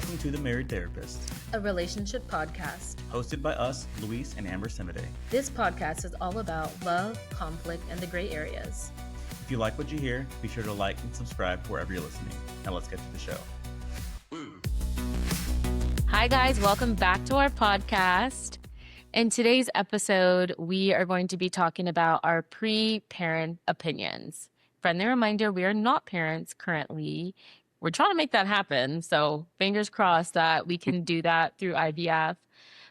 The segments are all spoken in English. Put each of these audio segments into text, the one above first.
Welcome to The Married Therapist, a relationship podcast hosted by us, Luis and Amber Simide. This podcast is all about love, conflict, and the gray areas. If you like what you hear, be sure to like and subscribe wherever you're listening. Now let's get to the show. Hi guys, welcome back to our podcast. In today's episode, we are going to be talking about our pre-parent opinions. Friendly reminder, we are not parents currently. We're trying to make that happen. So fingers crossed that we can do that through IVF.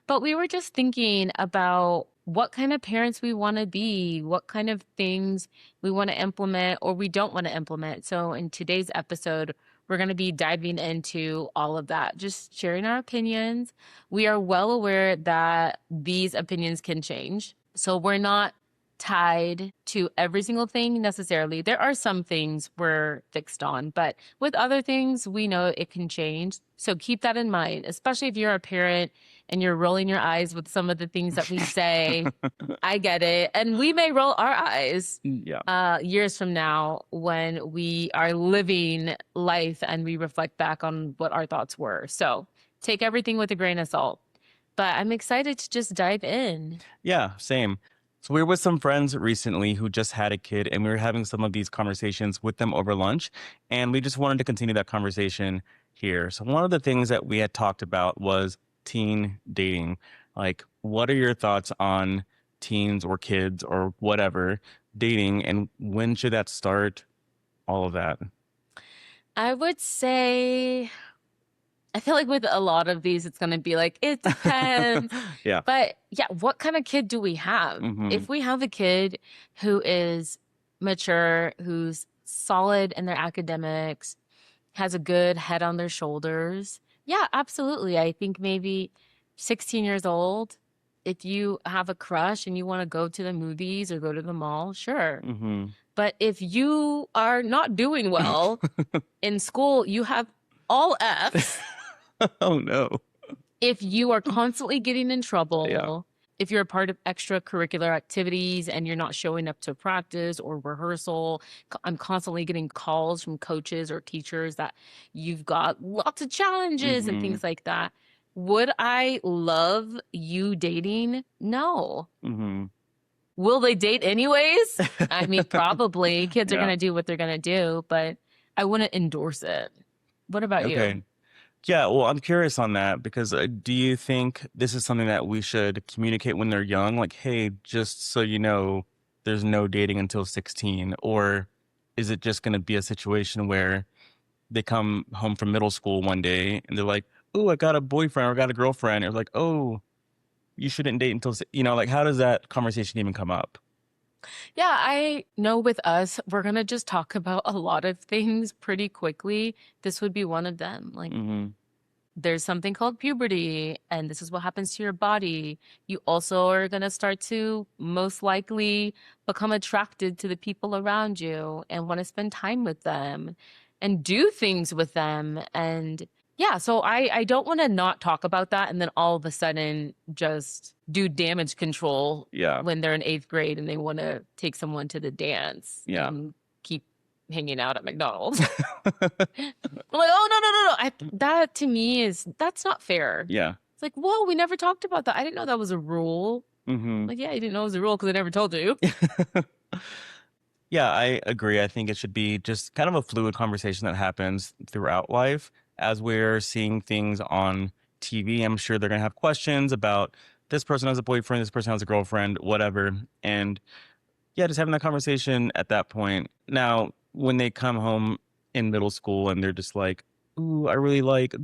But we were just thinking about what kind of parents we want to be, what kind of things we want to implement or we don't want to implement. So in today's episode, we're going to be diving into all of that, just sharing our opinions. We are well aware that these opinions can change. So we're not tied to every single thing necessarily. There are some things we're fixed on, but with other things, we know it can change. So keep that in mind, especially if you're a parent and you're rolling your eyes with some of the things that we say. I get it. And we may roll our eyes years from now when we are living life and we reflect back on what our thoughts were. So take everything with a grain of salt. But I'm excited to just dive in. Yeah, same. So we were with some friends recently who just had a kid, and we were having some of these conversations with them over lunch, and we just wanted to continue that conversation here. So one of the things that we had talked about was teen dating. Like, what are your thoughts on teens or kids or whatever dating, and when should that start? All of that. I would say, I feel like with a lot of these, it's going to be like, it depends. Yeah. But yeah, what kind of kid do we have? Mhm. If we have a kid who is mature, who's solid in their academics, has a good head on their shoulders, yeah, absolutely. I think maybe 16 years old, if you have a crush and you want to go to the movies or go to the mall, sure. Mm-hmm. But if you are not doing well in school, you have all Fs. Oh, no. If you are constantly getting in trouble, Yeah. if you're a part of extracurricular activities and you're not showing up to practice or rehearsal, I'm constantly getting calls from coaches or teachers that you've got lots of challenges and things like that. Would I love you dating? No. Mm-hmm. Will they date anyways? I mean, probably. Kids are Yeah. going to do what they're going to do, but I wouldn't endorse it. What about you? Yeah, well, I'm curious on that because do you think this is something that we should communicate when they're young? Like, hey, just so you know, there's no dating until 16. Or is it just going to be a situation where they come home from middle school one day and they're like, oh, I got a boyfriend or I got a girlfriend. Or like, oh, you shouldn't date until, like, how does that conversation even come up? Yeah, I know with us, we're going to just talk about a lot of things pretty quickly. This would be one of them. Like, Mm-hmm. there's something called puberty, and this is what happens to your body. You also are going to start to most likely become attracted to the people around you and want to spend time with them and do things with them. And yeah, so I don't want to not talk about that and then all of a sudden just do damage control Yeah. when they're in 8th grade and they want to take someone to the dance Yeah. and keep hanging out at McDonald's. I'm like, oh, no. That to me that's not fair. Yeah. It's like, whoa, we never talked about that. I didn't know that was a rule. Mm-hmm. Like, yeah, you didn't know it was a rule because I never told you. Yeah, I agree. I think it should be just kind of a fluid conversation that happens throughout life. As we're seeing things on TV, I'm sure they're going to have questions about this person has a boyfriend, this person has a girlfriend, whatever. And yeah, just having that conversation at that point. Now, when they come home in middle school and they're just like, ooh, I really like,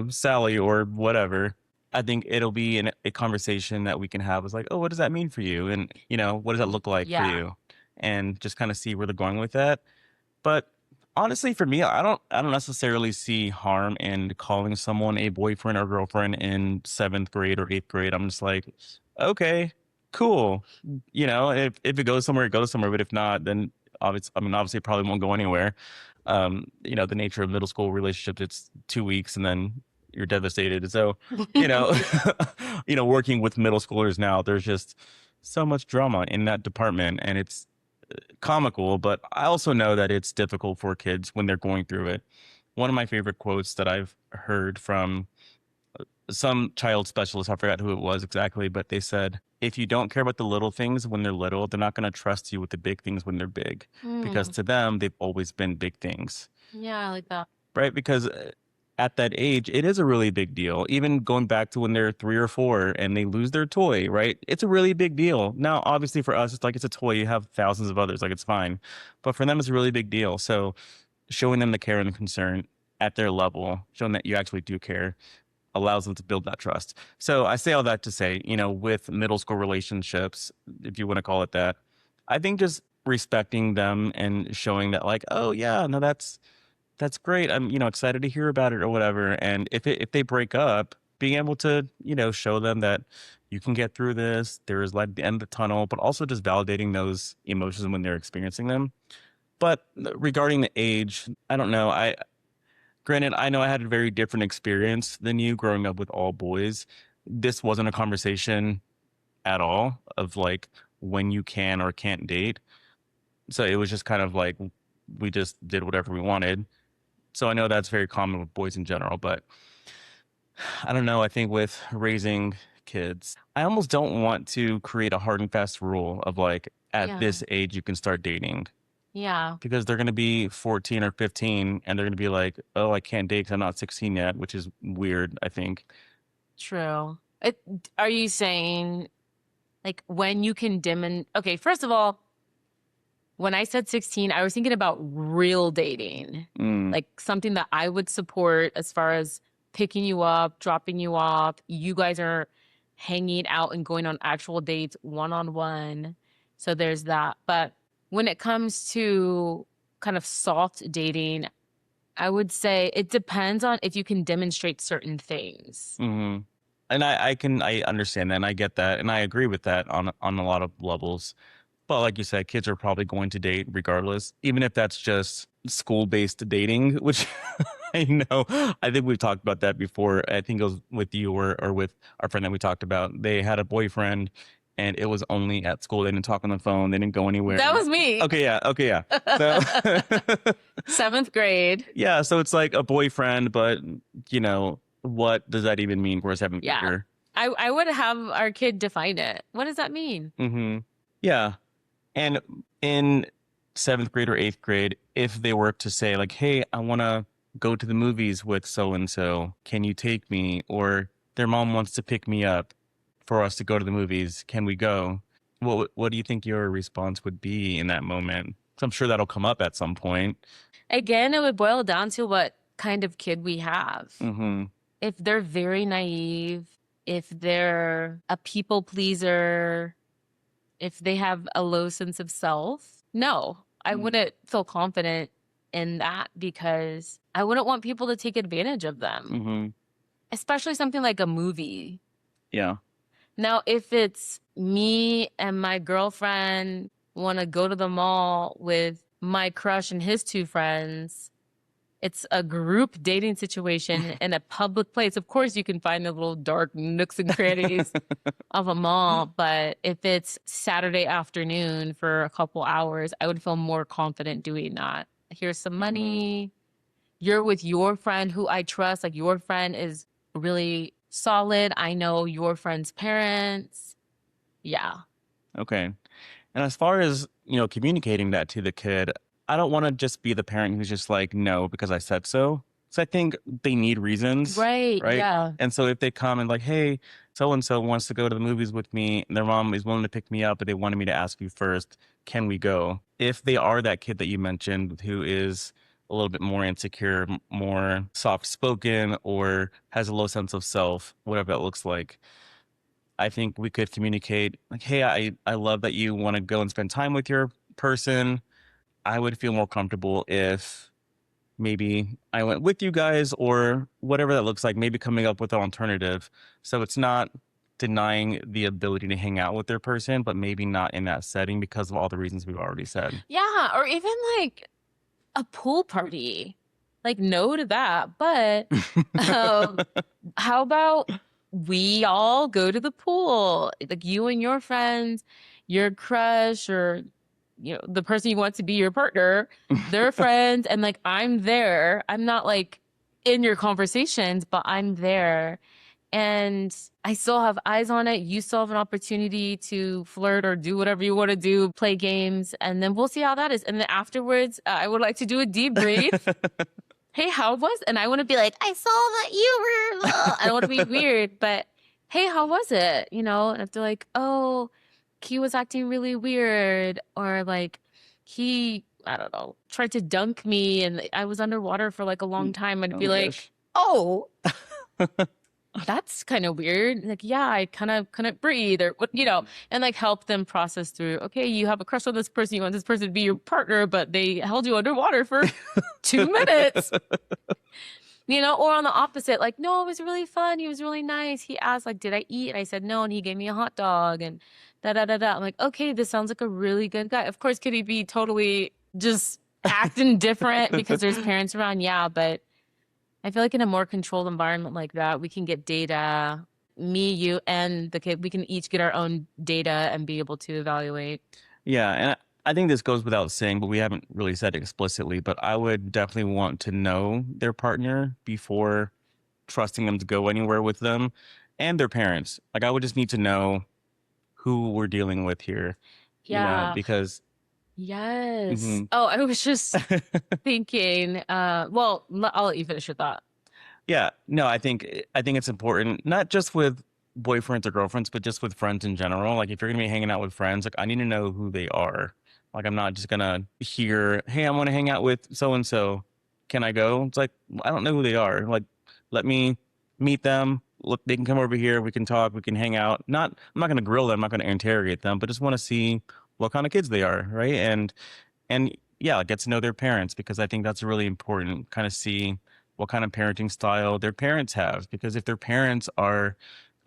Sally or whatever. I think it'll be a conversation that we can have. It's like, oh, what does that mean for you? And, what does that look like for Yeah. you? And just kind of see where they're going with that. But honestly, for me, I don't necessarily see harm in calling someone a boyfriend or girlfriend in 7th grade or 8th grade. I'm just like, okay, cool. If it goes somewhere, it goes somewhere. But if not, then obviously it probably won't go anywhere. The nature of middle school relationships, it's 2 weeks and then you're devastated. So, working with middle schoolers now, there's just so much drama in that department, and it's comical, but I also know that it's difficult for kids when they're going through it. one of my favorite quotes that I've heard from some child specialist, I forgot who it was exactly, but they said, if you don't care about the little things when they're little, they're not going to trust you with the big things when they're big, because Mm, to them, they've always been big things, yeah, I like that. right? Because at that age, it is a really big deal. Even going back to when they're 3 or 4 and they lose their toy, right? It's a really big deal. Now, obviously for us, it's like it's a toy. You have thousands of others, like it's fine. But for them, it's a really big deal. So showing them the care and the concern at their level, showing that you actually do care, allows them to build that trust. So I say all that to say, with middle school relationships, if you want to call it that, I think just respecting them and showing that, like, oh yeah, no, that's great. I'm, excited to hear about it or whatever. And if they break up, being able to, show them that you can get through this, there is light at the end of the tunnel, but also just validating those emotions when they're experiencing them. But regarding the age, I don't know. Granted, I know I had a very different experience than you growing up with all boys. This wasn't a conversation at all of like when you can or can't date. So it was just kind of like we just did whatever we wanted. So I know that's very common with boys in general, but I don't know. I think with raising kids, I almost don't want to create a hard and fast rule of like at Yeah. this age you can start dating, Yeah. because they're going to be 14 or 15 and they're going to be like, oh, I can't date because I'm not 16 yet, which is weird, I think. True. Are you saying like when you can okay, first of all, when I said 16, I was thinking about real dating, Mm, like something that I would support as far as picking you up, dropping you off. You guys are hanging out and going on actual dates one on one. So there's that. But when it comes to kind of soft dating, I would say it depends on if you can demonstrate certain things. hmm And I understand that and I get that. And I agree with that on a lot of levels. But like you said, kids are probably going to date regardless, even if that's just school-based dating, which I know, I think we've talked about that before. I think it was with you or with our friend that we talked about. They had a boyfriend and it was only at school. They didn't talk on the phone. They didn't go anywhere. That was me. Okay, yeah. Okay, yeah. So Seventh grade. yeah, so it's like a boyfriend, but what does that even mean for a seventh Yeah. grader? I would have our kid define it. What does that mean? Mm-hmm. Yeah. And in seventh grade or eighth grade, if they were to say, like, hey, I want to go to the movies with so and so, can you take me? Or their mom wants to pick me up for us to go to the movies, can we go? What do you think your response would be in that moment? 'Cause I'm sure that'll come up at some point. Again, it would boil down to what kind of kid we have. Mm-hmm. If they're very naive, if they're a people pleaser, if they have a low sense of self, no, I wouldn't feel confident in that because I wouldn't want people to take advantage of them, Mm-hmm. especially something like a movie. Yeah. Now, if it's me and my girlfriend want to go to the mall with my crush and his two friends, it's a group dating situation in a public place. Of course, you can find the little dark nooks and crannies of a mall, but if it's Saturday afternoon for a couple hours, I would feel more confident doing that. Here's some money. You're with your friend who I trust. Like your friend is really solid. I know your friend's parents. Yeah. Okay. And as far as, communicating that to the kid, I don't want to just be the parent who's just like, no, because I said so. So I think they need reasons. Right. Right. Yeah. And so if they come and like, hey, so and so wants to go to the movies with me, and their mom is willing to pick me up, but they wanted me to ask you first, can we go? If they are that kid that you mentioned who is a little bit more insecure, more soft spoken, or has a low sense of self, whatever that looks like, I think we could communicate like, hey, I love that you want to go and spend time with your person. I would feel more comfortable if maybe I went with you guys or whatever that looks like, maybe coming up with an alternative. So it's not denying the ability to hang out with their person, but maybe not in that setting because of all the reasons we've already said. Yeah. Or even like a pool party. Like, no to that. But how about we all go to the pool? Like you and your friends, your crush, or the person you want to be your partner, they're friends, and like I'm there. I'm not like in your conversations, but I'm there. And I still have eyes on it. You still have an opportunity to flirt or do whatever you want to do, play games, and then we'll see how that is. And then afterwards, I would like to do a debrief. Hey, how was? And I want to be like, I saw that you were. I don't want to be weird, but hey, how was it? And if they're like, oh, he was acting really weird, or like I don't know, tried to dunk me and I was underwater for like a long time, I'd be like, gosh. oh, that's kind of weird. Like, yeah, I kind of couldn't breathe, or and like help them process through, okay, you have a crush on this person, you want this person to be your partner, but they held you underwater for 2 minutes. Or on the opposite, like, no, it was really fun. He was really nice. He asked, like, did I eat? And I said no, and he gave me a hot dog and da da da da. I'm like, okay, this sounds like a really good guy. Of course, could he be totally just acting different because there's parents around? Yeah, but I feel like in a more controlled environment like that, we can get data, me, you, and the kid, we can each get our own data and be able to evaluate. Yeah, and I think this goes without saying, but we haven't really said it explicitly, but I would definitely want to know their partner before trusting them to go anywhere with them, and their parents. Like, I would just need to know who we're dealing with here. Yeah. Because Yes. Mhm. Oh, I was just thinking, well, I'll let you finish your thought. Yeah, no, I think it's important, not just with boyfriends or girlfriends, but just with friends in general. Like, if you're gonna be hanging out with friends, like, I need to know who they are. Like, I'm not just gonna hear, "Hey, I want to hang out with so and so. Can I go?" It's like, I don't know who they are. Like, let me meet them. Look, they can come over here. We can talk. We can hang out. I'm not gonna grill them. I'm not gonna interrogate them, but just want to see what kind of kids they are, right? And yeah, get to know their parents, because I think that's really important. Kind of see what kind of parenting style their parents have, because if their parents are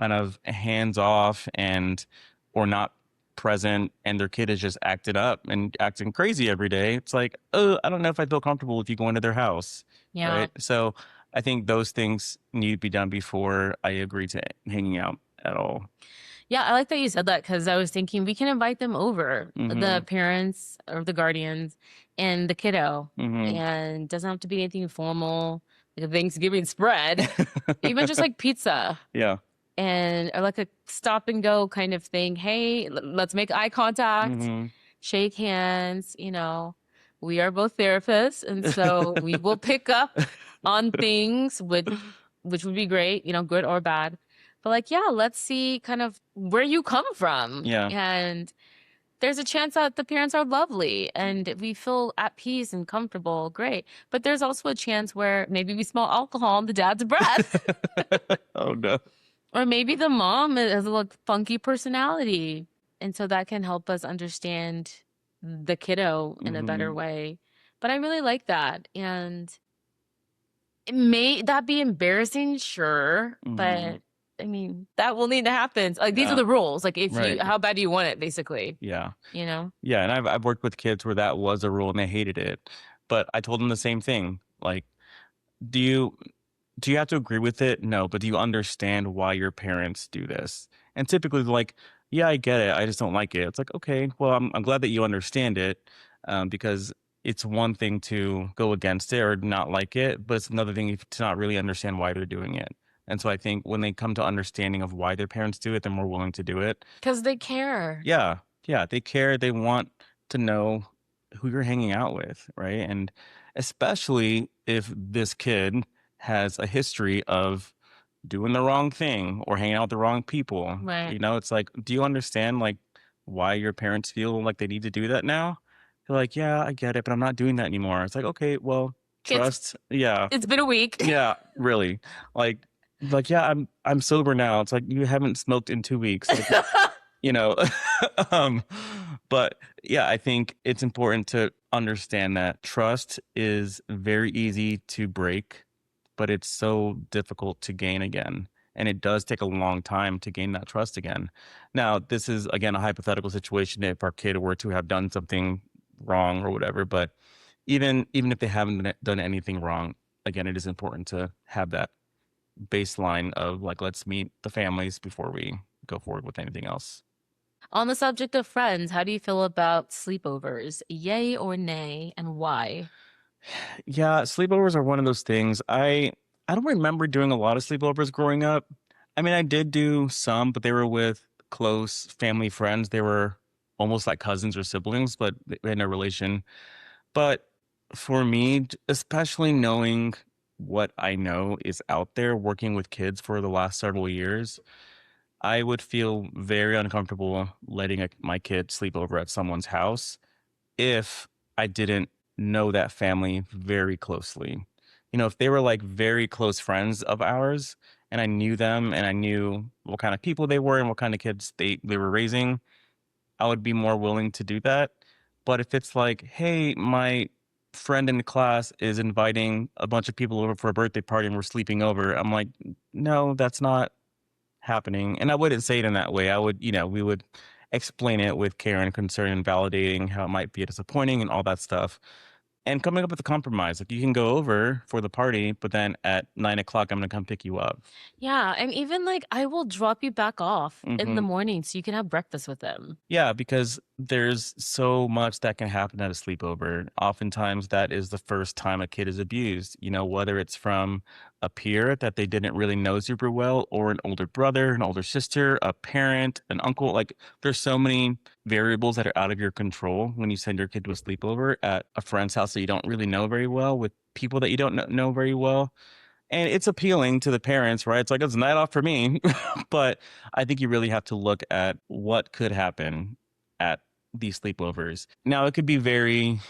kind of hands off and or not present, and their kid is just acted up and acting crazy every day, it's like, oh, I don't know if I feel comfortable with you going to their house. Yeah. Right. So I think those things need to be done before I agree to hanging out at all. Yeah, I like that you said that, because I was thinking we can invite them over, the Mhm. parents or the guardians and the kiddo, Mhm. and doesn't have to be anything formal, like a Thanksgiving spread, even just like pizza Yeah. or like a stop and go kind of thing. Hey, let's make eye contact, Mhm. shake hands. We are both therapists, and so we will pick up on things, which would be great, good or bad. But like, yeah, let's see kind of where you come from. Yeah. And there's a chance that the parents are lovely and we feel at peace and comfortable. Great. But there's also a chance where maybe we smell alcohol in the dad's breath. Oh no. Or maybe the mom has a like funky personality. And so that can help us understand the kiddo in a better Mhm. way. But I really like that. And may that be embarrassing? Sure. Mhm. But I mean, that will need to happen. Like, these are Yeah. the rules. Like, Right. how bad do you want it, basically? Yeah. Yeah. Yeah, and I've worked with kids where that was a rule and they hated it. But I told them the same thing. Like, do you have to agree with it? No, but do you understand why your parents do this? And typically they're like, yeah, I get it. I just don't like it. It's like, okay, well, I'm glad that you understand it, because it's one thing to go against it or not like it, but it's another thing to not really understand why they're doing it. And so I think when they come to understanding of why their parents do it, they're more willing to do it. Because they care. Yeah. Yeah. They care. They want to know who you're hanging out with. Right. And especially if this kid has a history of doing the wrong thing or hanging out with the wrong people. Right. It's like, do you understand like why your parents feel like they need to do that now? They're like, yeah, I get it, but I'm not doing that anymore. It's like, okay, well, trust. Yeah. It's been a week. Yeah, really. Like, yeah, I'm sober now. It's like, you haven't smoked in 2 weeks. Like, you know um but yeah, I think it's important to understand that trust is very easy to break, but it's so difficult to gain again, and it does take a long time to gain that trust again. Now, this is again a hypothetical situation if our kid were to have done something wrong or whatever, but even if they haven't done anything wrong, again, it is important to have that baseline of like, let's meet the families before we go forward with anything else. On the subject of friends, how do you feel about sleepovers? Yay or nay, and why? Yeah, sleepovers are one of those things. I don't remember doing a lot of sleepovers growing up. I mean, I did do some, but they were with close family friends. They were almost like cousins or siblings, but they had no relation. But for me, especially knowing what I know is out there working with kids for the last several years, I would feel very uncomfortable letting my kid sleep over at someone's house if I didn't know that family very closely. You know, if they were like very close friends of ours and I knew them and I knew what kind of people they were and what kind of kids they were raising, I would be more willing to do that. But if it's like, hey, my friend in the class is inviting a bunch of people over for a birthday party and we're sleeping over, I'm like, no, that's not happening. And I wouldn't say it in that way. I would, we would explain it with care and concern and validating how it might be disappointing and all that stuff. And coming up with a compromise. Like you can go over for the party, but then at 9 o'clock, I'm going to come pick you up. Yeah, and even like I will drop you back off in the hmm morning so you can have breakfast with them. Yeah, because there's so much that can happen at a sleepover. Oftentimes, that is the first time a kid is abused, whether it's from a peer that they didn't really know super well, or an older brother, an older sister, a parent, an uncle. Like, there's so many variables that are out of your control when you send your kid to a sleepover at a friend's house that you don't really know very well with people that you don't know very well. And it's appealing to the parents, right? It's like, it's a night off for me. But I think you really have to look at what could happen at these sleepovers. Now, it could be very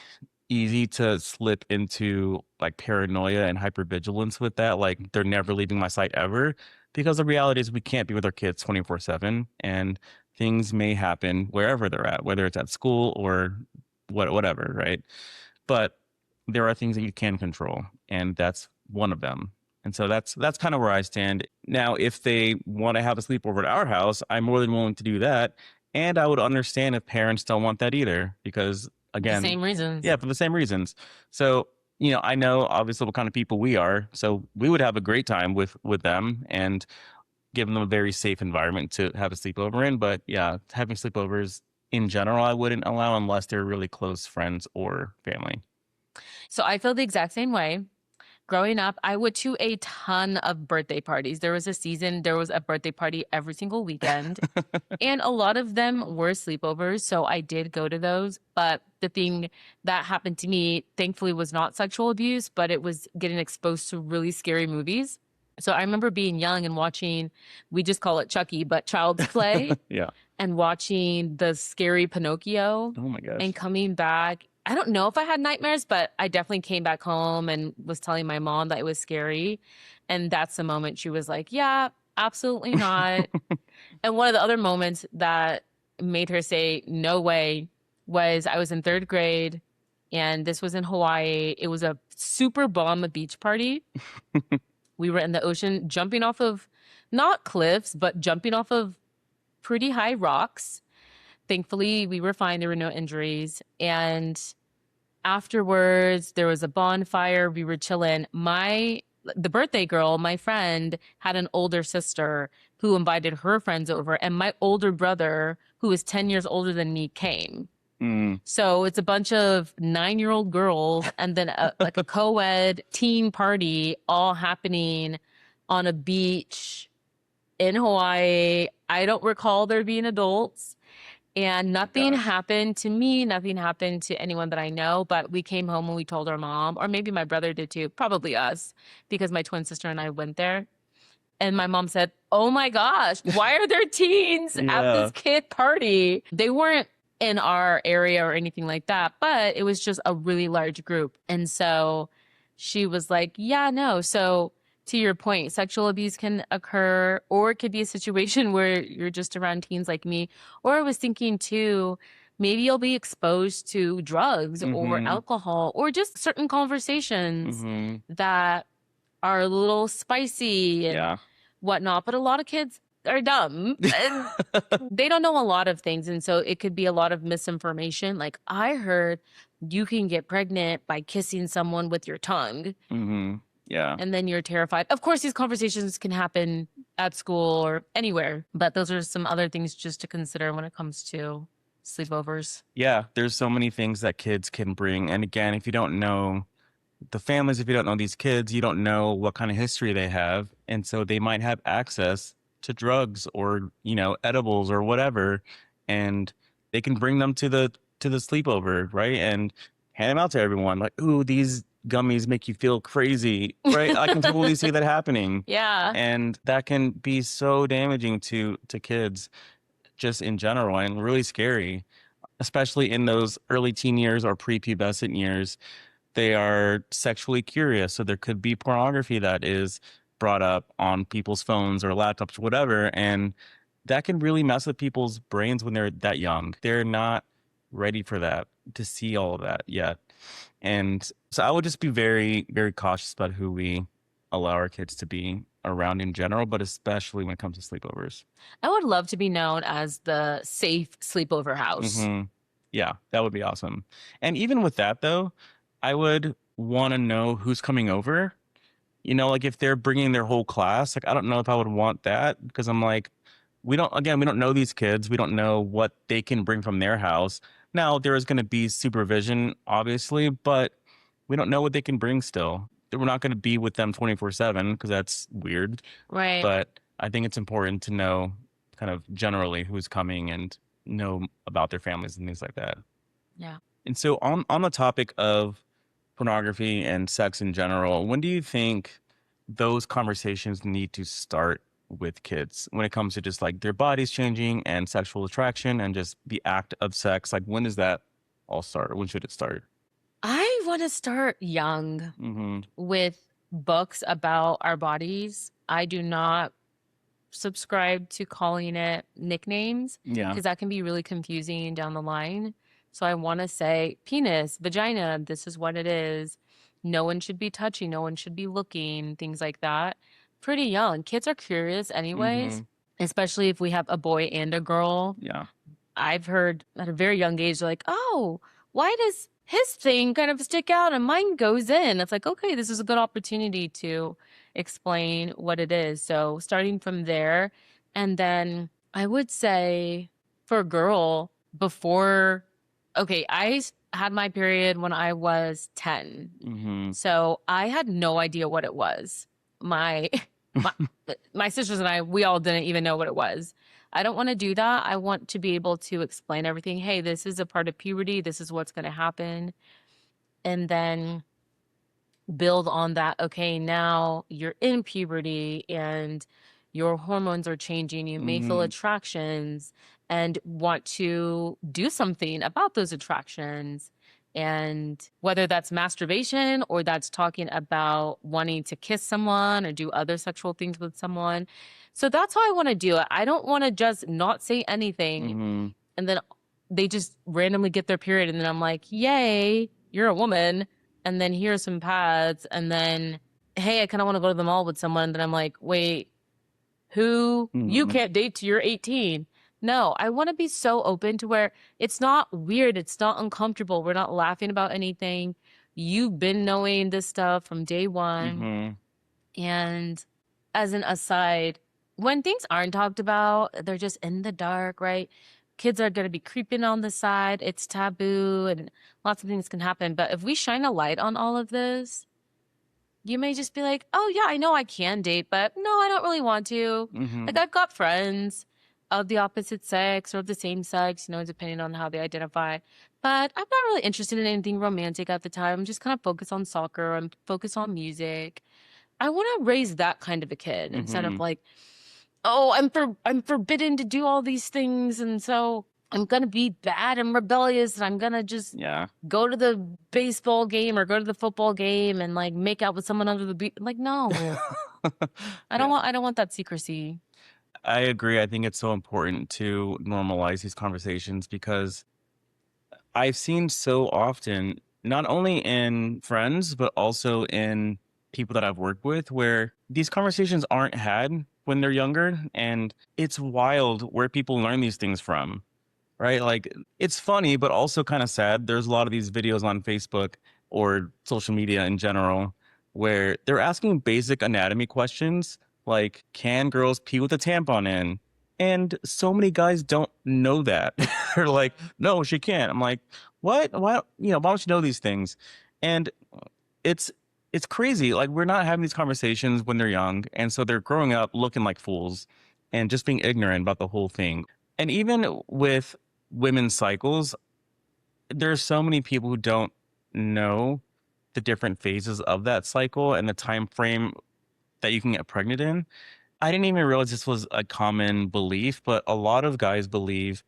easy to slip into like paranoia and hypervigilance with that. Like, they're never leaving my sight ever. Because the reality is, we can't be with our kids 24/7. And things may happen wherever they're at, whether it's at school or whatever, right? But there are things that you can control, and that's one of them. And so that's kind of where I stand. Now, if they want to have a sleepover at our house, I'm more than willing to do that. And I would understand if parents don't want that either, because The again, same reasons. yeah, for the same reasons. So, I know obviously what kind of people we are. So we would have a great time with them and give them a very safe environment to have a sleepover in. But yeah, having sleepovers in general, I wouldn't allow unless they're really close friends or family. So I feel the exact same way. Growing up, I went to a ton of birthday parties. There was a season, there was a birthday party every single weekend. And a lot of them were sleepovers. So I did go to those. But the thing that happened to me, thankfully, was not sexual abuse, but it was getting exposed to really scary movies. So I remember being young and watching, we just call it Chucky, but Child's Play, Yeah. and watching the scary Pinocchio Oh my gosh. and coming back. I don't know if I had nightmares, but I definitely came back home and was telling my mom that it was scary. And that's the moment she was like, yeah, absolutely not. And one of the other moments that made her say, no way, was I was in third grade and this was in Hawaii. It was a super bomb beach party. We were in the ocean jumping off of not cliffs, but jumping off of pretty high rocks. Thankfully, we were fine. There were no injuries. And afterwards, there was a bonfire. We were chilling. The birthday girl, my friend, had an older sister who invited her friends over. And my older brother, who is 10 years older than me, came. So it's a bunch of 9-year-old girls and then like a co-ed teen party all happening on a beach in Hawaii. I don't recall there being adults. And nothing happened to me. Nothing happened to anyone that I know. But we came home and we told our mom, or maybe my brother did too, probably us, because my twin sister and I went there. And my mom said, oh my gosh, why are there teens at this kid party? They weren't in our area or anything like that, but it was just a really large group. And so she was like, yeah, no. So to your point, sexual abuse can occur, or it could be a situation where you're just around teens like me. Or I was thinking too, maybe you'll be exposed to drugs or alcohol or just certain conversations that are a little spicy and whatnot. But a lot of kids are dumb and they don't know a lot of things. And so it could be a lot of misinformation. Like, I heard you can get pregnant by kissing someone with your tongue. Yeah. And then you're terrified. Of course, these conversations can happen at school or anywhere, but those are some other things just to consider when it comes to sleepovers. Yeah. There's so many things that kids can bring. And again, if you don't know the families, if you don't know these kids, you don't know what kind of history they have. And so they might have access to drugs or, edibles or whatever. And they can bring them to the sleepover, right? And hand them out to everyone. Like, ooh, these gummies make you feel crazy, right? I can totally see that happening. Yeah. And that can be so damaging to kids just in general and really scary, especially in those early teen years or prepubescent years. They are sexually curious. So there could be pornography that is brought up on people's phones or laptops, whatever. And that can really mess with people's brains when they're that young. They're not ready for that, to see all of that yet. And so I would just be very, very cautious about who we allow our kids to be around in general, but especially when it comes to sleepovers. I would love to be known as the safe sleepover house. Mm-hmm. Yeah, that would be awesome. And even with that, though, I would want to know who's coming over. Like if they're bringing their whole class, like I don't know if I would want that, because I'm like, we don't know these kids. We don't know what they can bring from their house. Now, there is going to be supervision, obviously, but we don't know what they can bring still. We're not going to be with them 24/7 because that's weird. Right. But I think it's important to know kind of generally who's coming and know about their families and things like that. Yeah. And so on the topic of pornography and sex in general, when do you think those conversations need to start with kids when it comes to just like their bodies changing and sexual attraction and just the act of sex? Like, when does that all start? When should it start? I want to start young Mm-hmm. with books about our bodies. I do not subscribe to calling it nicknames Yeah. because that can be really confusing down the line. So I want to say penis, vagina, this is what it is. No one should be touching, no one should be looking, things like that. Pretty young. Kids are curious anyways, especially if we have a boy and a girl. Yeah. I've heard at a very young age, like, oh, why does his thing kind of stick out and mine goes in? It's like, okay, this is a good opportunity to explain what it is. So starting from there, and then I would say for a girl before, okay, I had my period when I was 10. Mm-hmm. So I had no idea what it was. My my sisters and I, we all didn't even know what it was. I don't want to do that. I want to be able to explain everything. Hey, this is a part of puberty. This is what's going to happen. And then build on that. Okay, now you're in puberty and your hormones are changing. You may feel attractions and want to do something about those attractions. And whether that's masturbation or that's talking about wanting to kiss someone or do other sexual things with someone. So that's how I want to do it. I don't want to just not say anything and then they just randomly get their period and then I'm like, yay, you're a woman. And then here's some pads. And then, hey, I kind of want to go to the mall with someone. And then I'm like, wait, who? You can't date till you're 18. No, I want to be so open to where it's not weird. It's not uncomfortable. We're not laughing about anything. You've been knowing this stuff from day one. And as an aside, when things aren't talked about, they're just in the dark, right? Kids are going to be creeping on the side. It's taboo and lots of things can happen. But if we shine a light on all of this, you may just be like, oh, yeah, I know I can date, but no, I don't really want to. Like, I've got friends of the opposite sex or of the same sex, depending on how they identify. But I'm not really interested in anything romantic at the time. I'm just kind of focused on soccer. I'm focused on music. I want to raise that kind of a kid instead of like, oh, I'm forbidden to do all these things. And so I'm going to be bad and rebellious and I'm going to just go to the baseball game or go to the football game and like make out with someone under the beach. Like, no, I don't want that secrecy. I agree. I think it's so important to normalize these conversations because I've seen so often, not only in friends, but also in people that I've worked with, where these conversations aren't had when they're younger. And it's wild where people learn these things from, right? Like, it's funny, but also kind of sad. There's a lot of these videos on Facebook or social media in general where they're asking basic anatomy questions like, can girls pee with a tampon in? And so many guys don't know that. They're like, no, she can't. I'm like, what? Why, why don't you know these things? And it's it's crazy. Like, we're not having these conversations when they're young, and so they're growing up looking like fools and just being ignorant about the whole thing. And even with women's cycles, there's so many people who don't know the different phases of that cycle and the time frame that you can get pregnant in. I didn't even realize this was a common belief, but a lot of guys believe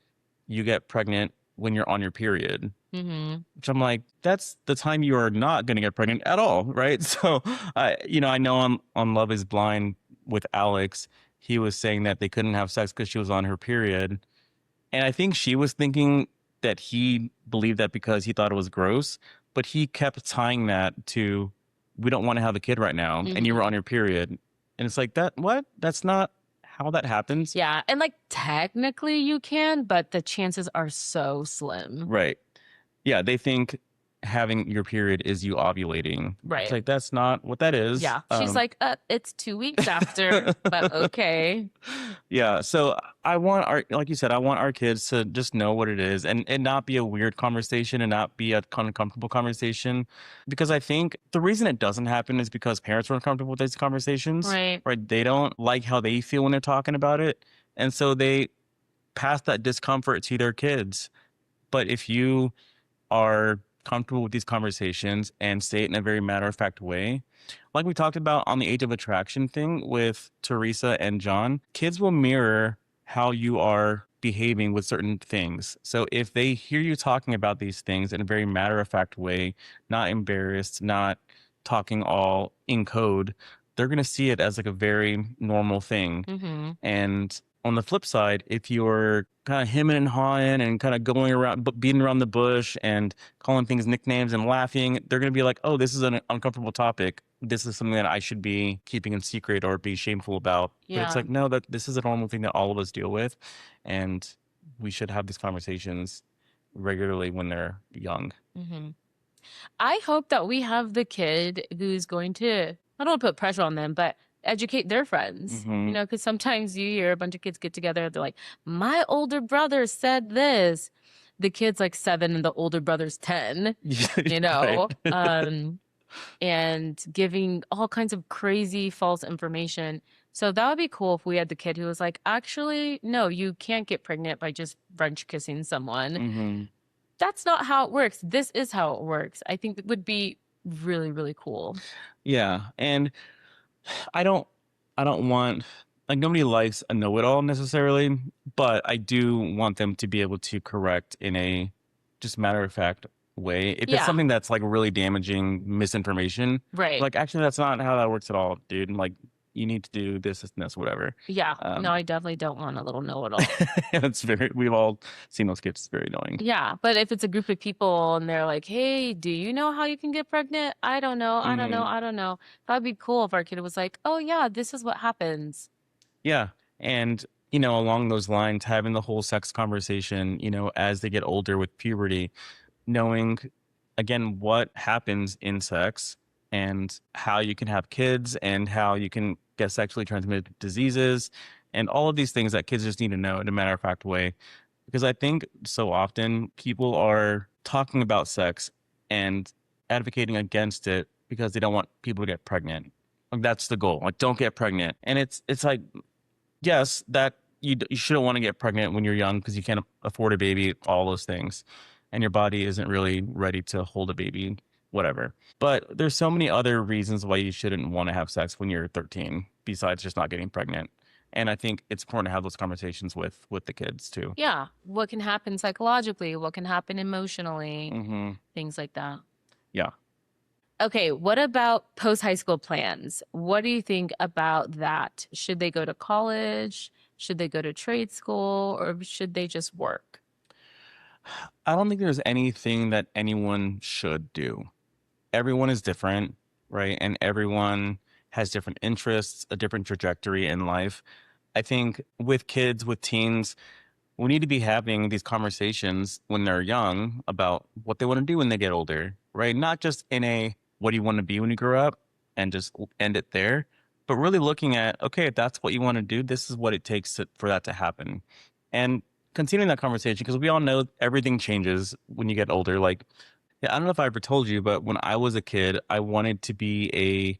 you get pregnant when you're on your period. Which I'm like, that's the time you are not going to get pregnant at all, right? So, I know on Love Is Blind with Alex, he was saying that they couldn't have sex because she was on her period. And I think she was thinking that he believed that because he thought it was gross, but he kept tying that to, we don't want to have a kid right now, and you were on your period. And it's like, that's not how that happens. Yeah. And like technically you can, but the chances are so slim. Right. Yeah. They think having your period is you ovulating. Right. It's like, that's not what that is. Yeah. She's like, it's 2 weeks after, but okay. Yeah. So I want like you said, I want our kids to just know what it is and not be a weird conversation and not be a uncomfortable conversation. Because I think the reason it doesn't happen is because parents are uncomfortable with these conversations. Right. They don't like how they feel when they're talking about it. And so they pass that discomfort to their kids. But if you are comfortable with these conversations and say it in a very matter-of-fact way, like we talked about on the age of attraction thing with Teresa and John, kids will mirror how you are behaving with certain things. So if they hear you talking about these things in a very matter-of-fact way, not embarrassed, not talking all in code, they're going to see it as like a very normal thing. And on the flip side, if you're kind of hemming and hawing and kind of going around, beating around the bush and calling things nicknames and laughing, they're going to be like, oh, this is an uncomfortable topic. This is something that I should be keeping in secret or be shameful about. Yeah. But it's like, no, that this is a normal thing that all of us deal with. And we should have these conversations regularly when they're young. I hope that we have the kid who's going to, I don't want to put pressure on them, but educate their friends, because sometimes you hear a bunch of kids get together. They're like, my older brother said this. The kid's like 7 and the older brother's 10, and giving all kinds of crazy false information. So that would be cool if we had the kid who was like, actually, no, you can't get pregnant by just French kissing someone. That's not how it works. This is how it works. I think it would be really, really cool. Yeah. And I don't want, like, nobody likes a know-it-all necessarily, but I do want them to be able to correct in a just matter-of-fact way. If it's something that's like really damaging misinformation, right? Like, actually, that's not how that works at all, dude. And like, you need to do this and this, whatever. Yeah. No, I definitely don't want a little know-it-all. We've all seen those kids. It's very annoying. Yeah. But if it's a group of people and they're like, hey, do you know how you can get pregnant? I don't know. I don't know. That'd be cool if our kid was like, oh yeah, this is what happens. Yeah. And, along those lines, having the whole sex conversation, as they get older with puberty, knowing, again, what happens in sex and how you can have kids and how you can get sexually transmitted diseases and all of these things that kids just need to know in a matter-of-fact way. Because I think so often people are talking about sex and advocating against it because they don't want people to get pregnant. Like, that's the goal. Like, don't get pregnant. And it's like, yes, that you shouldn't want to get pregnant when you're young because you can't afford a baby, all those things. And your body isn't really ready to hold a baby, whatever. But there's so many other reasons why you shouldn't want to have sex when you're 13, besides just not getting pregnant. And I think it's important to have those conversations with the kids too. Yeah. What can happen psychologically? What can happen emotionally? Things like that. Yeah. Okay. What about post-high school plans? What do you think about that? Should they go to college? Should they go to trade school? Or should they just work? I don't think there's anything that anyone should do. Everyone is different, right? And everyone has different interests, a different trajectory in life. I think with kids, with teens, we need to be having these conversations when they're young about what they want to do when they get older, right? Not just in a, what do you want to be when you grow up? and just end it there. But really looking at, okay, if that's what you want to do, this is what it takes for that to happen. And continuing that conversation, because we all know everything changes when you get older. Like, yeah, I don't know if I ever told you, but when I was a kid, I wanted to be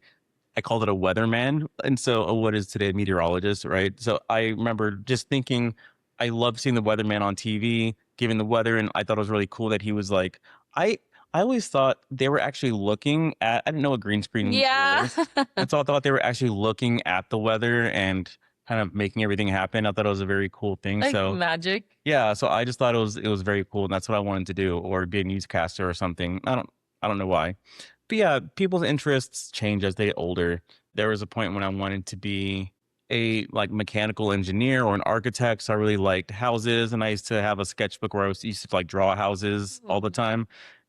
I called it a weatherman. And so what is today a meteorologist, right? So I remember just thinking, I love seeing the weatherman on TV, giving the weather. And I thought it was really cool that he was like, I always thought they were actually looking at, I didn't know what green screen Yeah. was. And so I thought they were actually looking at the weather and kind of making everything happen. I thought it was a very cool thing. Like So magic. yeah, so I just thought it was very cool, and that's what I wanted to do, or be a newscaster or something. I don't know why. But yeah, people's interests change as they get older. There was a point when I wanted to be a like mechanical engineer or an architect. So I really liked houses, and I used to have a sketchbook where used to like draw houses all the time.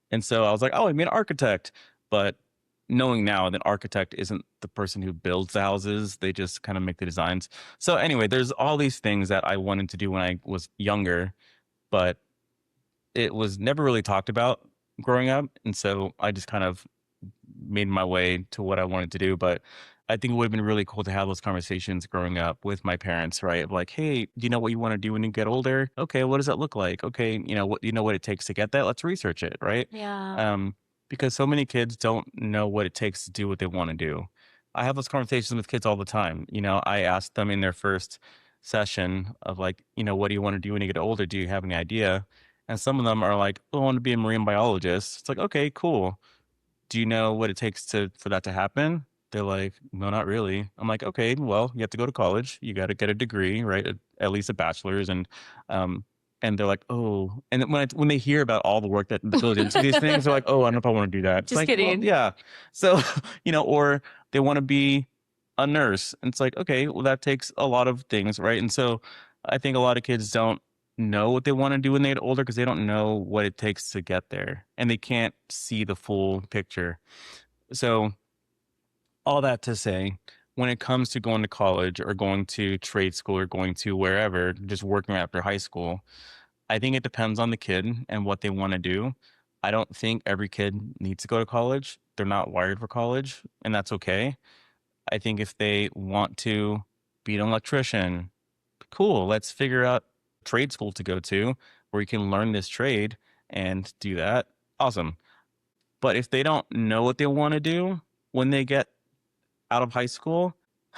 And so I was like, oh, I'm an architect. But knowing now that architect isn't the person who builds the houses, they just kind of make the designs. So anyway, there's all these things that I wanted to do when I was younger, but it was never really talked about growing up. And so I just kind of made my way to what I wanted to do. But I think it would have been really cool to have those conversations growing up with my parents, right? Like, hey, do you know what you want to do when you get older? Okay, what does that look like? Okay, you know what it takes to get that? Let's research it, right? Yeah. Because so many kids don't know what it takes to do what they want to do. I have those conversations with kids all the time. I ask them in their first session of like, what do you want to do when you get older? Do you have any idea? And some of them are like, oh, I want to be a marine biologist. It's like, okay, cool. Do you know what it takes for that to happen? They're like, no, not really. I'm like, okay, well, you have to go to college. You got to get a degree, right? At least a bachelor's. And they're like, oh, and then when they hear about all the work that goes into these things, they're like, oh, I don't know if I want to do that. It's Just like, well, kidding. yeah. So, or they want to be a nurse. And it's like, okay, well, that takes a lot of things, right? And so I think a lot of kids don't know what they want to do when they get older because they don't know what it takes to get there and they can't see the full picture. So all that to say, when it comes to going to college or going to trade school or going to wherever, just working after high school, I think it depends on the kid and what they want to do. I don't think every kid needs to go to college. They're not wired for college, and that's okay. I think if they want to be an electrician, cool, let's figure out trade school to go to where you can learn this trade and do that. Awesome. But if they don't know what they want to do when they get out of high school,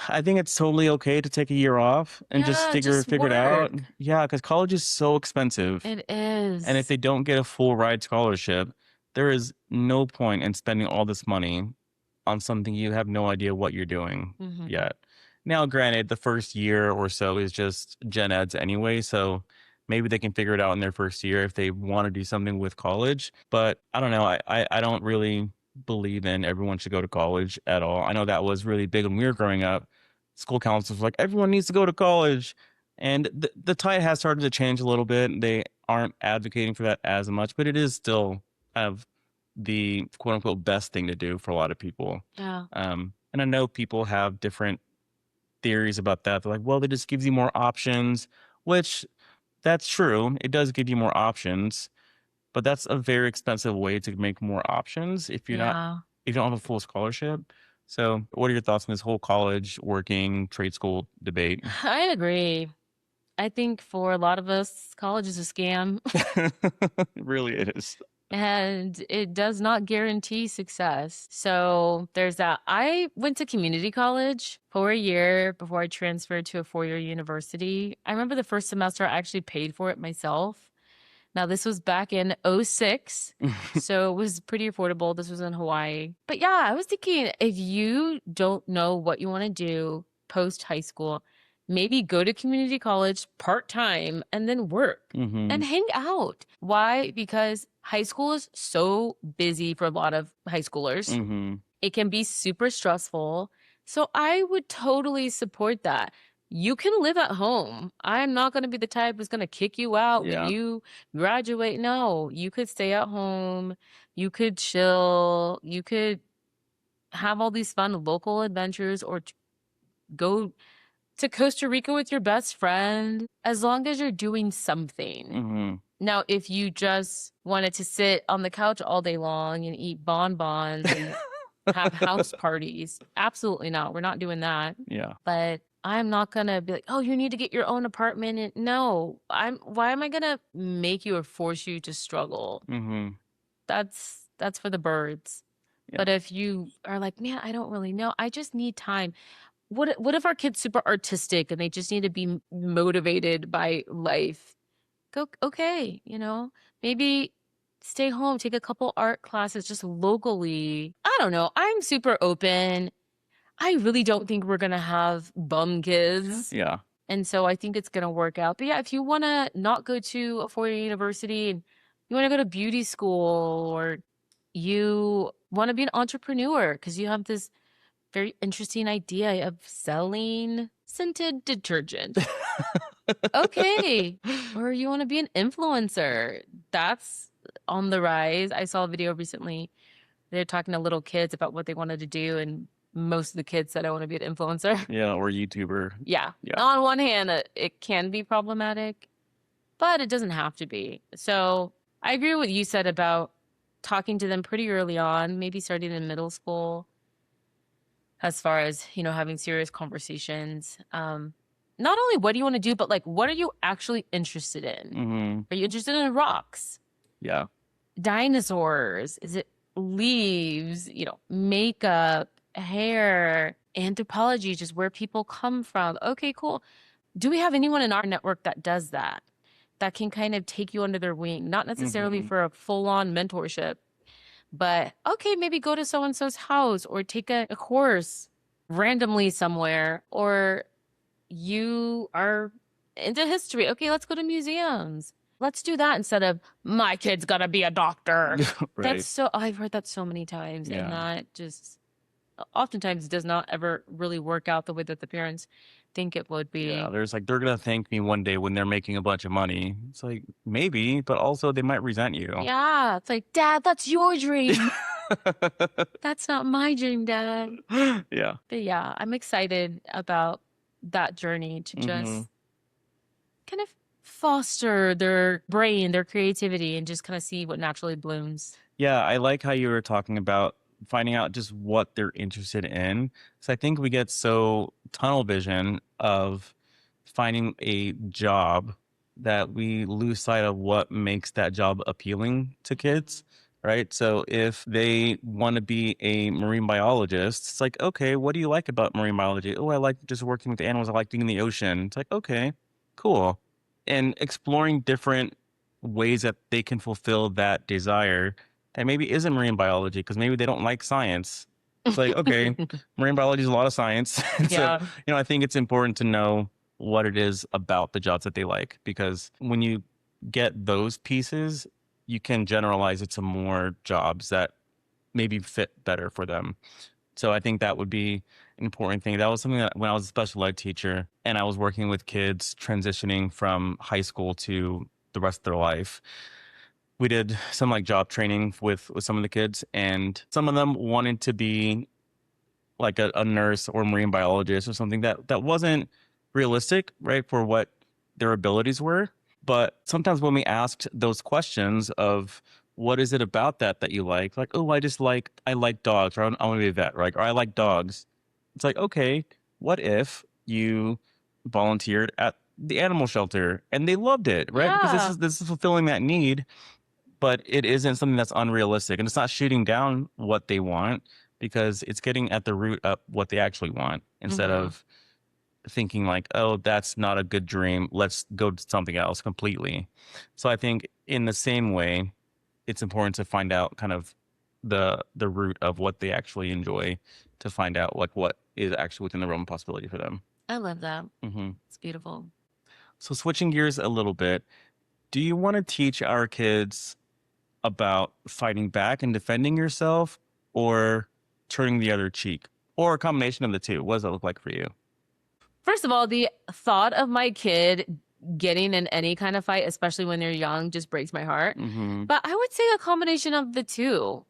I think it's totally okay to take a year off and just Yeah, figure just it out. work. Yeah, because college is so expensive. It And if is. they don't get a full ride scholarship, there is no point in spending all this money on something you have no idea what you're doing yet. Now, granted, the first year or so is just gen eds anyway, so maybe they can figure it out in their first year if they want to do something with college. But I don't know. I don't really believe in everyone should go to college at all. I know that was really big when we were growing up. School councils were like, everyone needs to go to college. And the tide has started to change a little bit. They aren't advocating for that as much, but it is still kind of the quote unquote best thing to do for a lot of people. Yeah. And I know people have different theories about that. They're like, well, it just gives you more options, which that's true. It does give you more options, but that's a very expensive way to make more options if you're not, Yeah. if you don't have a full scholarship. So what are your thoughts on this whole college, working, trade school debate? I agree. I think for a lot of us, college is a scam. It really is. And it does not guarantee success. So there's that. I went to community college for a year before I transferred to a 4-year university. I remember the first semester I actually paid for it myself. Now, this was back in 06, so it was pretty affordable. This was in Hawaii. But yeah, I was thinking if you don't know what you want to do post high school, maybe go to community college part-time and then work and hang out. Why? Because high school is so busy for a lot of high schoolers. It can be super stressful. So I would totally support that. You can live at home. I'm not going to be the type who's going to kick you out Yeah. when you graduate. No, you could stay at home. You could chill. You could have all these fun local adventures or go to Costa Rica with your best friend, as long as you're doing something. Now, if you just wanted to sit on the couch all day long and eat bonbons and have house parties. Absolutely not. We're not doing that. Yeah. But I'm not gonna be like, oh, you need to get your own apartment. And no, why am I gonna make you or force you to struggle? Mm-hmm. That's for the birds. Yeah. But if you are like, man, I don't really know. I just need time. What if our kid's super artistic and they just need to be motivated by life? Go okay, maybe stay home, take a couple art classes just locally. I don't know. I'm super open. I really don't think we're gonna have bum kids. Yeah. And so I think it's gonna work out. But yeah, if you wanna not go to a four-year university and you wanna go to beauty school, or you wanna be an entrepreneur because you have this very interesting idea of selling scented detergent. Okay. Or you want to be an influencer. That's on the rise. I saw a video recently. They're talking to little kids about what they wanted to do, and most of the kids said, I want to be an influencer. Yeah, or YouTuber. Yeah. Yeah. On one hand, it can be problematic, but it doesn't have to be. So I agree with what you said about talking to them pretty early on, maybe starting in middle school, as far as, having serious conversations. Not only what do you want to do, but like, what are you actually interested in? Mm-hmm. Are you interested in rocks, Yeah. dinosaurs? Is it leaves, makeup, hair, anthropology, just where people come from? Okay, cool. Do we have anyone in our network that does that? That can kind of take you under their wing, not necessarily for a full-on mentorship, but okay, maybe go to so-and-so's house or take a course randomly somewhere. Or you are into history. Okay, let's go to museums. Let's do that instead of my kid's gonna be a doctor. Right. I've heard that so many times. Yeah. And that just oftentimes does not ever really work out the way that the parents think it would be. Yeah, they're gonna thank me one day when they're making a bunch of money. It's like, maybe, but also they might resent you. Yeah, it's like, Dad, that's your dream. That's not my dream, Dad. Yeah. But yeah, I'm excited about that journey to just kind of foster their brain, their creativity, and just kind of see what naturally blooms. Yeah, I like how you were talking about finding out just what they're interested in. So I think we get so tunnel vision of finding a job that we lose sight of what makes that job appealing to kids, right? So if they want to be a marine biologist, it's like, okay, what do you like about marine biology? Oh, I like just working with animals. I like being in the ocean. It's like, okay, cool. And exploring different ways that they can fulfill that desire that maybe isn't marine biology, because maybe they don't like science. It's like, okay, marine biology is a lot of science. Yeah. So, I think it's important to know what it is about the jobs that they like, because when you get those pieces, you can generalize it to more jobs that maybe fit better for them. So I think that would be an important thing. That was something that when I was a special ed teacher and I was working with kids transitioning from high school to the rest of their life, we did some like job training with some of the kids, and some of them wanted to be like a nurse or marine biologist or something that wasn't realistic, right, for what their abilities were. But sometimes when we asked those questions of what is it about that you like, oh, I like dogs, or I want to be a vet, right? Or I like dogs. It's like, okay, what if you volunteered at the animal shelter and they loved it, right? Yeah. Because this is fulfilling that need, but it isn't something that's unrealistic, and it's not shooting down what they want, because it's getting at the root of what they actually want, instead of thinking like, oh, that's not a good dream, let's go to something else completely. So I think in the same way, it's important to find out kind of the root of what they actually enjoy, to find out like what is actually within the realm of possibility for them. I love that. Mm-hmm. It's beautiful. So switching gears a little bit, do you want to teach our kids about fighting back and defending yourself, or turning the other cheek, or a combination of the two? What does that look like for you? First of all, the thought of my kid getting in any kind of fight, especially when they're young, just breaks my heart. But I would say a combination of the two.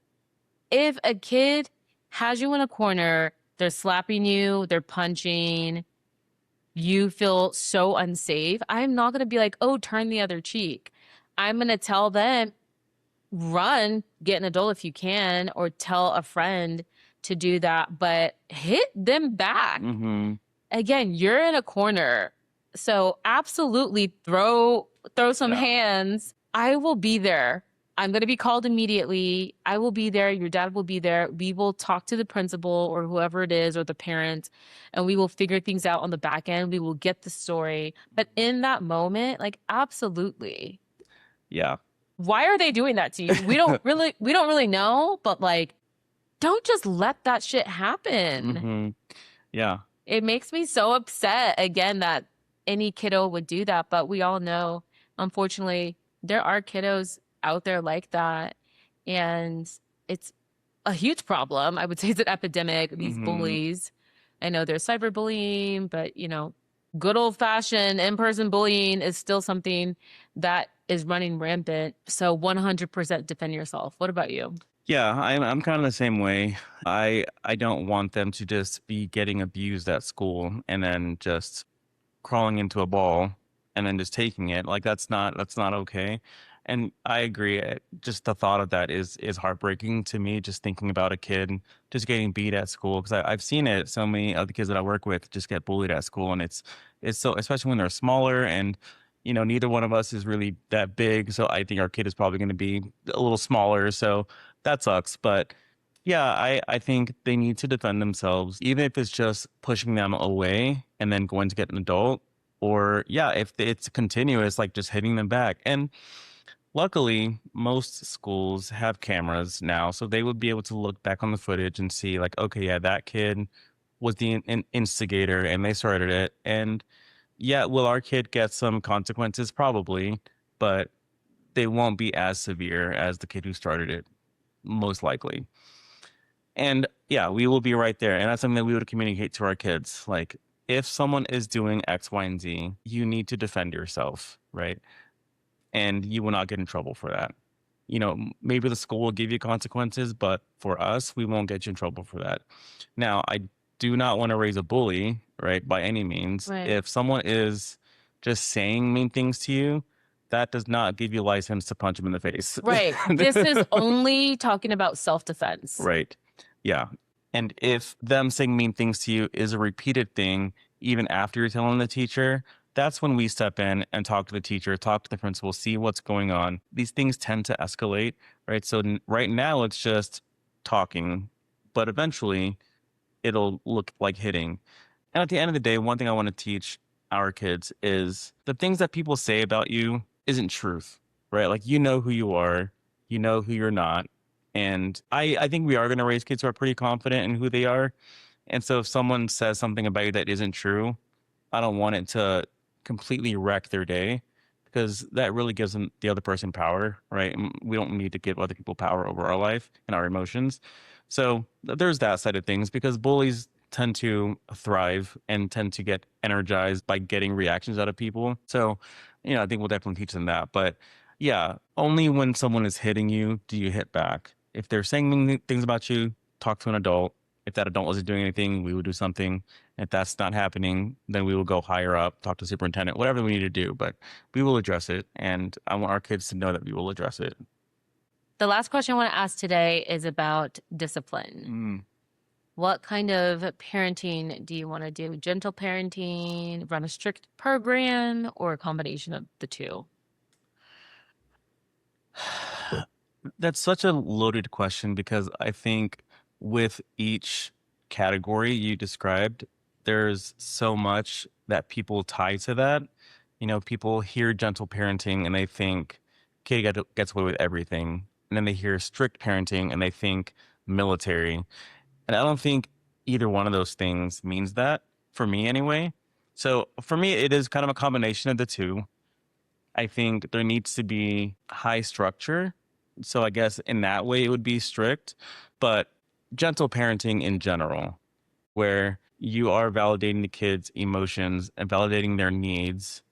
If a kid has you in a corner, they're slapping you, they're punching, you feel so unsafe, I'm not going to be like, oh, turn the other cheek. I'm going to tell them, run, get an adult if you can, or tell a friend to do that, but hit them back. Mm-hmm. Again, you're in a corner. So absolutely throw some hands. I will be there. I'm going to be called immediately. I will be there. Your dad will be there. We will talk to the principal or whoever it is or the parent, and we will figure things out on the back end. We will get the story. But in that moment, like, absolutely. Yeah. Why are they doing that to you? We don't really know, but like, don't just let that shit happen. Mm-hmm. Yeah. It makes me so upset again that any kiddo would do that, but we all know, unfortunately, there are kiddos out there like that, and it's a huge problem. I would say it's an epidemic, these Mm-hmm. bullies. I know there's cyberbullying, but good old-fashioned in-person bullying is still something that is running rampant. So 100% defend yourself. What about you? Yeah, I'm kind of the same way. I don't want them to just be getting abused at school and then just crawling into a ball and then just taking it. Like that's not okay. And I agree. Just the thought of that is heartbreaking to me. Just thinking about a kid just getting beat at school because I've seen it. So many of the kids that I work with just get bullied at school, and it's so, especially when they're smaller, and neither one of us is really that big. So I think our kid is probably going to be a little smaller. So that sucks. But yeah, I think they need to defend themselves, even if it's just pushing them away and then going to get an adult. Or yeah, if it's continuous, like just hitting them back. And luckily, most schools have cameras now, so they would be able to look back on the footage and see, like, okay, yeah, that kid was the instigator and they started it. And yeah, will our kid get some consequences? Probably, but they won't be as severe as the kid who started it, most likely. And yeah, we will be right there. And that's something that we would communicate to our kids. Like, if someone is doing X, Y, and Z, you need to defend yourself, right? And you will not get in trouble for that. Maybe the school will give you consequences, but for us, we won't get you in trouble for that. Now, I do not want to raise a bully, right, by any means. Right. If someone is just saying mean things to you, that does not give you license to punch them in the face. Right. This is only talking about self-defense. Right. Yeah. And if them saying mean things to you is a repeated thing, even after you're telling the teacher, that's when we step in and talk to the teacher, talk to the principal, see what's going on. These things tend to escalate, right? So right now it's just talking, but eventually it'll look like hitting. And at the end of the day, one thing I want to teach our kids is the things that people say about you isn't truth, right? Like, you know who you are, you know who you're not. And I think we are going to raise kids who are pretty confident in who they are. And so if someone says something about you that isn't true, I don't want it to completely wreck their day, because that really gives them, the other person, power, right? And we don't need to give other people power over our life and our emotions. So there's that side of things, because bullies tend to thrive and tend to get energized by getting reactions out of people. So, I think we'll definitely teach them that. But yeah, only when someone is hitting you do you hit back. If they're saying mean things about you, talk to an adult. If that adult wasn't doing anything, we would do something. If that's not happening, then we will go higher up, talk to the superintendent, whatever we need to do. But we will address it. And I want our kids to know that we will address it. The last question I want to ask today is about discipline. What kind of parenting do you want to do? Gentle parenting, run a strict program, or a combination of the two? That's such a loaded question, because I think with each category you described, there's so much that people tie to that. People hear gentle parenting and they think gets away with everything. And then they hear strict parenting and they think military. And I don't think either one of those things means that, for me anyway. So for me, it is kind of a combination of the two. I think there needs to be high structure. So I guess in that way it would be strict, but gentle parenting in general, where you are validating the kids' emotions and validating their needs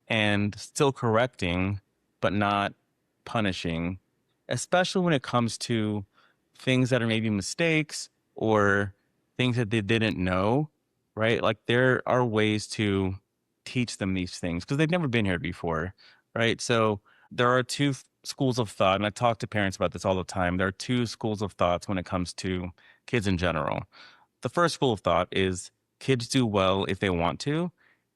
and still correcting, but not punishing, especially when it comes to things that are maybe mistakes or things that they didn't know, right? Like, there are ways to teach them these things because they've never been here before, right? So There are two schools of thought, and I talk to parents about this all the time. There are two schools of thoughts when it comes to kids in general. The first school of thought is kids do well if they want to,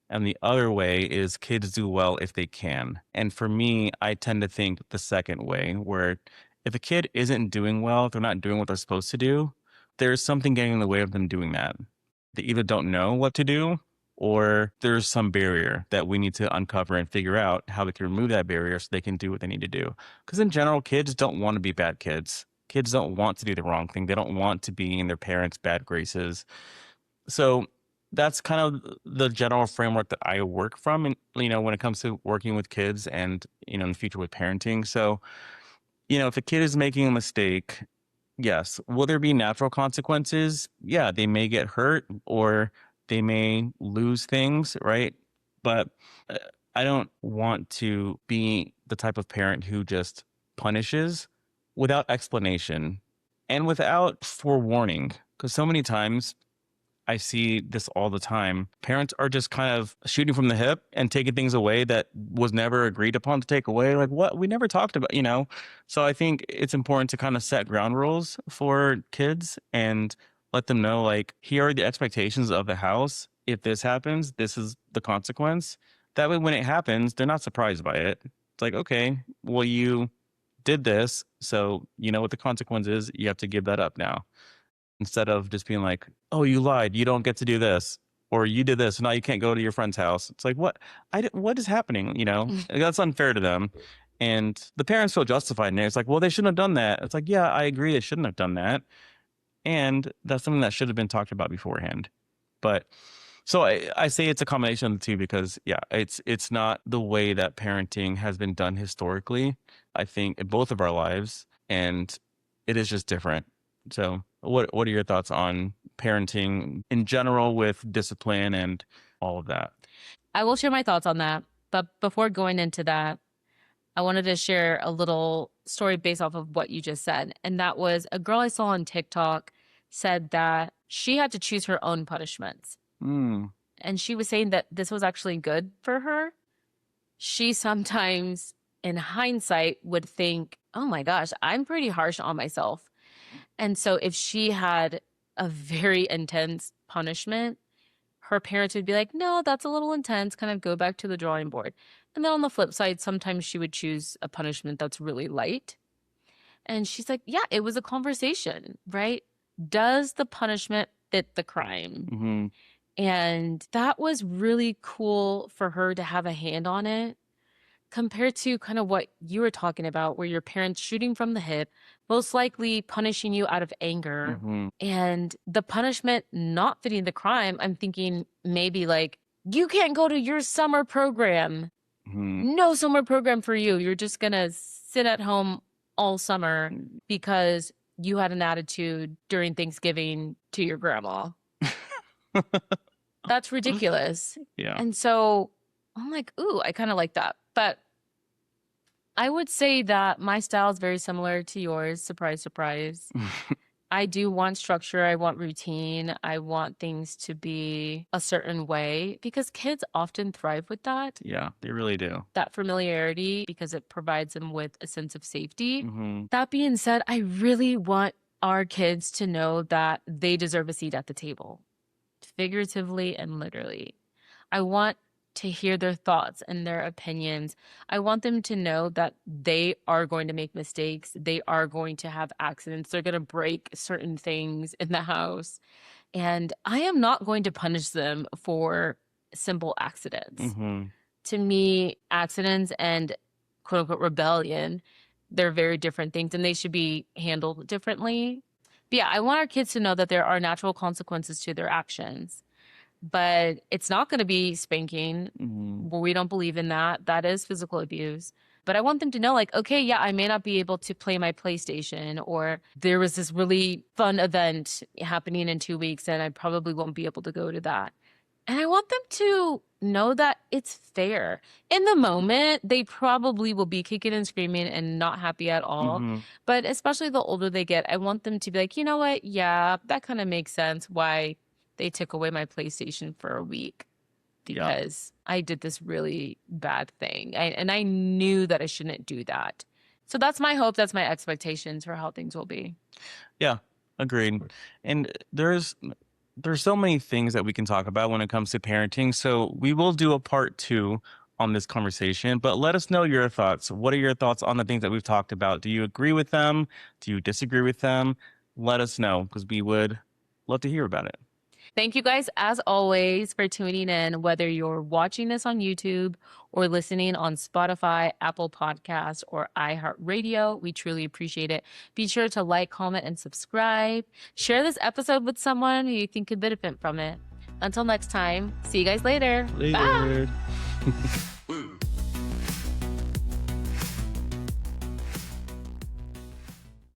and the other way is kids do well if they can. And for me, I tend to think the second way, where if a kid isn't doing well, if they're not doing what they're supposed to do, there's something getting in the way of them doing that. They either don't know what to do, or there's some barrier that we need to uncover and figure out how we can remove that barrier so they can do what they need to do. Because in general, kids don't want to be bad kids. Kids don't want to do the wrong thing. They don't want to be in their parents' bad graces. So that's kind of the general framework that I work from, and when it comes to working with kids and in the future with parenting. So if a kid is making a mistake, yes, will there be natural consequences? Yeah, they may get hurt or they may lose things, right? But uh, I don't want to be the type of parent who just punishes without explanation and without forewarning, because so many times I see this all the time. Parents are just kind of shooting from the hip and taking things away that was never agreed upon to take away. Like, what? We never talked about. So I think it's important to kind of set ground rules for kids and let them know, like, here are the expectations of the house. If this happens, this is the consequence. That way, when it happens, they're not surprised by it. It's like, okay, well, you did this, so you know what the consequence is. You have to give that up now, instead of just being like, oh, you lied, you don't get to do this, or you did this, now you can't go to your friend's house. It's like, what is happening? That's unfair to them. And the parents feel justified in it. It's like, well, they shouldn't have done that. It's like, yeah, I agree, they shouldn't have done that. And that's something that should have been talked about beforehand. But so I say it's a combination of the two because, yeah, it's not the way that parenting has been done historically, I think, in both of our lives. And it is just different. So what are your thoughts on parenting in general with discipline and all of that? I will share my thoughts on that. But before going into that, I wanted to share a little story based off of what you just said. And that was a girl I saw on TikTok said that she had to choose her own punishments. Mm. And she was saying that this was actually good for her. She sometimes, in hindsight, would think, oh my gosh, I'm pretty harsh on myself. And so if she had a very intense punishment, her parents would be like, no, that's a little intense, kind of go back to the drawing board. And then on the flip side, sometimes she would choose a punishment that's really light. And she's like, yeah, it was a conversation, right? Does the punishment fit the crime? Mm-hmm. And that was really cool for her to have a hand on it, compared to kind of what you were talking about, where your parents shooting from the hip, most likely punishing you out of anger. Mm-hmm. And the punishment not fitting the crime, I'm thinking maybe like, you can't go to your summer program. Mm-hmm. No summer program for you. You're just going to sit at home all summer because you had an attitude during Thanksgiving to your grandma. That's ridiculous. Yeah. And so I'm like, ooh, I kind of like that. But I would say that my style is very similar to yours. Surprise, surprise. I do want structure. I want routine. I want things to be a certain way because kids often thrive with that. Yeah, they really do. That familiarity, because it provides them with a sense of safety. Mm-hmm. That being said, I really want our kids to know that they deserve a seat at the table, figuratively and literally. I want to hear their thoughts and their opinions. I want them to know that they are going to make mistakes. They are going to have accidents. They're going to break certain things in the house. And I am not going to punish them for simple accidents. Mm-hmm. To me, accidents and quote unquote rebellion, they're very different things and they should be handled differently. But yeah, I want our kids to know that there are natural consequences to their actions. But it's not going to be spanking. Mm-hmm. We don't believe in that. That is physical abuse. But I want them to know, like, okay, yeah, I may not be able to play my PlayStation, or there was this really fun event happening in 2 weeks and I probably won't be able to go to that. And I want them to know that it's fair. In the moment, they probably will be kicking and screaming and not happy at all. Mm-hmm. But especially the older they get, I want them to be like, you know what? Yeah, that kind of makes sense why they took away my PlayStation for a week. because I did this really bad thing. And I knew that I shouldn't do that. So that's my hope. That's my expectations for how things will be. Yeah, agreed. And there's so many things that we can talk about when it comes to parenting. So we will do a part 2 on this conversation, but let us know your thoughts. What are your thoughts on the things that we've talked about? Do you agree with them? Do you disagree with them? Let us know, because we would love to hear about it. Thank you guys, as always, for tuning in, whether you're watching this on YouTube or listening on Spotify, Apple Podcasts, or iHeart Radio. We truly appreciate it. Be sure to like, comment, and subscribe. Share this episode with someone who you think could benefit from it. Until next time, see you guys later. Bye. Later.